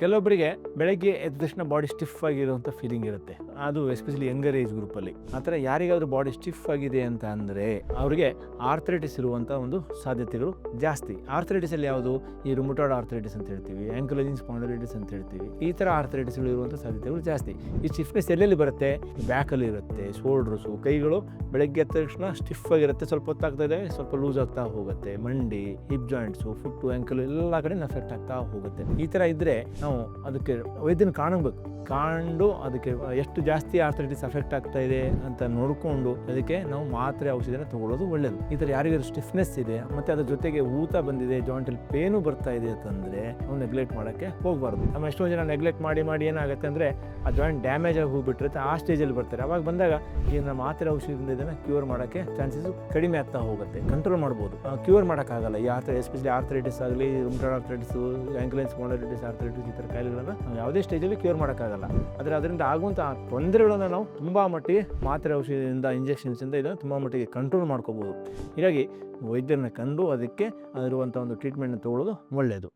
ಕೆಲವೊಬ್ಬರಿಗೆ ಬೆಳಗ್ಗೆ ಎದ್ದ ತಕ್ಷಣ ಬಾಡಿ ಸ್ಟಿಫ್ ಆಗಿರುವಂಥ ಫೀಲಿಂಗ್ ಇರುತ್ತೆ, ಅದು ಎಸ್ಪೆಷಲಿ ಯಂಗರ್ ಏಜ್ ಗ್ರೂಪಲ್ಲಿ. ಆ ಥರ ಯಾರಿಗಾದ್ರೂ ಬಾಡಿ ಸ್ಟಿಫ್ ಆಗಿದೆ ಅಂತ ಅಂದರೆ ಅವರಿಗೆ ಆರ್ಥರೈಟಿಸ್ ಇರುವಂಥ ಒಂದು ಸಾಧ್ಯತೆಗಳು ಜಾಸ್ತಿ. ಆರ್ಥರೈಟಿಸಲ್ಲಿ ಯಾವುದು, ಈ ರುಮಟಾಯ್ಡ್ ಆರ್ಥರೈಟಿಸ್ ಅಂತ ಹೇಳ್ತೀವಿ, ಆಂಕಲೋಜಿಂಗ್ ಸ್ಪಾಂಡಿಲೈಟಿಸ್ ಅಂತ ಹೇಳ್ತೀವಿ. ಈ ಥರ ಆರ್ಥರೈಟಿಸ್ಗಳು ಇರುವಂಥ ಸಾಧ್ಯತೆಗಳು ಜಾಸ್ತಿ. ಈ ಸ್ಟಿಫ್ನೆಸ್ ಎಲ್ಲೆಲ್ಲಿ ಬರುತ್ತೆ? ಬ್ಯಾಕಲ್ಲಿ ಇರುತ್ತೆ, ಶೋಲ್ಡ್ರಸು, ಕೈಗಳು ಬೆಳಗ್ಗೆ ಎದ್ದ ತಕ್ಷಣ ಸ್ಟಿಫ್ ಆಗಿರುತ್ತೆ, ಸ್ವಲ್ಪ ಹೊತ್ತಾಗ್ತಾ ಇದೆ ಸ್ವಲ್ಪ ಲೂಸ್ ಆಗ್ತಾ ಹೋಗುತ್ತೆ. ಮಂಡಿ, ಹಿಪ್ ಜಾಯಿಂಟ್ಸು, ಫುಟ್ಟು, ಆ್ಯಂಕಲ್ ಎಲ್ಲ ಕಡೆ ಎಫೆಕ್ಟ್ ಆಗ್ತಾ ಹೋಗುತ್ತೆ. ಈ ಥರ ಇದ್ದರೆ ನಾವು ಅದಕ್ಕೆ ವೈದ್ಯನ ಕಾಣಬೇಕು. ಕಾಣು ಅದಕ್ಕೆ ಎಷ್ಟು ಜಾಸ್ತಿ ಆರ್ಥರೈಟಿಸ್ ಅಫೆಕ್ಟ್ ಆಗ್ತಾ ಇದೆ ಅಂತ ನೋಡಿಕೊಂಡು ಅದಕ್ಕೆ ನಾವು ಮಾತ್ರೆ ಔಷಧಿನ ತಗೊಳ್ಳೋದು ಒಳ್ಳೆಯದು. ಈ ಥರ ಯಾರಿಗಾದ್ರು ಸ್ಟಿಫ್ನೆಸ್ ಇದೆ ಮತ್ತು ಅದ್ರ ಜೊತೆಗೆ ಊತ ಬಂದಿದೆ, ಜಾಯಿಂಟಲ್ಲಿ ಪೇನು ಬರ್ತಾ ಇದೆ ಅಂತಂದರೆ ನಾವು ನೆಗ್ಲೆಕ್ಟ್ ಮಾಡೋಕ್ಕೆ ಹೋಗಬಾರ್ದು. ನಮ್ಮ ಎಷ್ಟೋ ಜನ ನೆಗ್ಲೆಕ್ಟ್ ಮಾಡಿ ಏನಾಗುತ್ತೆ ಅಂದರೆ ಆ ಜಾಯಿಂಟ್ ಡ್ಯಾಮೇಜ್ ಆಗಿ ಹೋಗ್ಬಿಟ್ಟಿರುತ್ತೆ, ಆ ಸ್ಟೇಜಲ್ಲಿ ಬರ್ತಾರೆ. ಅವಾಗ ಬಂದಾಗ ಈ ನಮ್ಮ ಮಾತ್ರೆ ಔಷಧಿಯಿಂದ ಇದನ್ನು ಕ್ಯೂರ್ ಮಾಡೋಕ್ಕೆ ಚಾನ್ಸಸ್ ಕಡಿಮೆ ಆಗ್ತಾ ಹೋಗುತ್ತೆ. ಕಂಟ್ರೋಲ್ ಮಾಡ್ಬೋದು, ಕ್ಯೂರ್ ಮಾಡೋಕ್ಕಾಗಲ್ಲ. ಈ ಎಸ್ಪೆಷಲಿ ಆರ್ಥರೈಟಿಸ್ ಆಗಲಿ, ರುಮಟಾಯ್ಡ್ ಆರ್ಥರೈಟಿಸು, ಆಂಕಲೈನ್ ಸ್ಪಾಂಡಿಲೈಟಿಸ್ ಆರ್ಥರೈಟಿಸ್, ಈ ಥರ ಕಾಯಿಲೆಗಳನ್ನು ನಾವು ಯಾವುದೇ ಸ್ಟೇಜಲ್ಲಿ ಕ್ಯೂರ್ ಮಾಡೋಕ್ಕಾಗಲ್ಲ. ಆದರೆ ಅದರಿಂದ ಆಗುವಂಥ ತೊಂದರೆಗಳನ್ನು ನಾವು ತುಂಬ ಮಟ್ಟಿಗೆ ಮಾತ್ರೆ ಔಷಧಿಯಿಂದ, ಇಂಜೆಕ್ಷನ್ಸಿಂದ ಇದನ್ನು ತುಂಬ ಮಟ್ಟಿಗೆ ಕಂಟ್ರೋಲ್ ಮಾಡ್ಕೋಬೋದು. ಹೀಗಾಗಿ ವೈದ್ಯರನ್ನ ಕಂಡು ಅದಕ್ಕೆ ಅದರುವಂಥ ಒಂದು ಟ್ರೀಟ್ಮೆಂಟ್ನ ತೊಗೊಳ್ಳೋದು ಒಳ್ಳೆಯದು.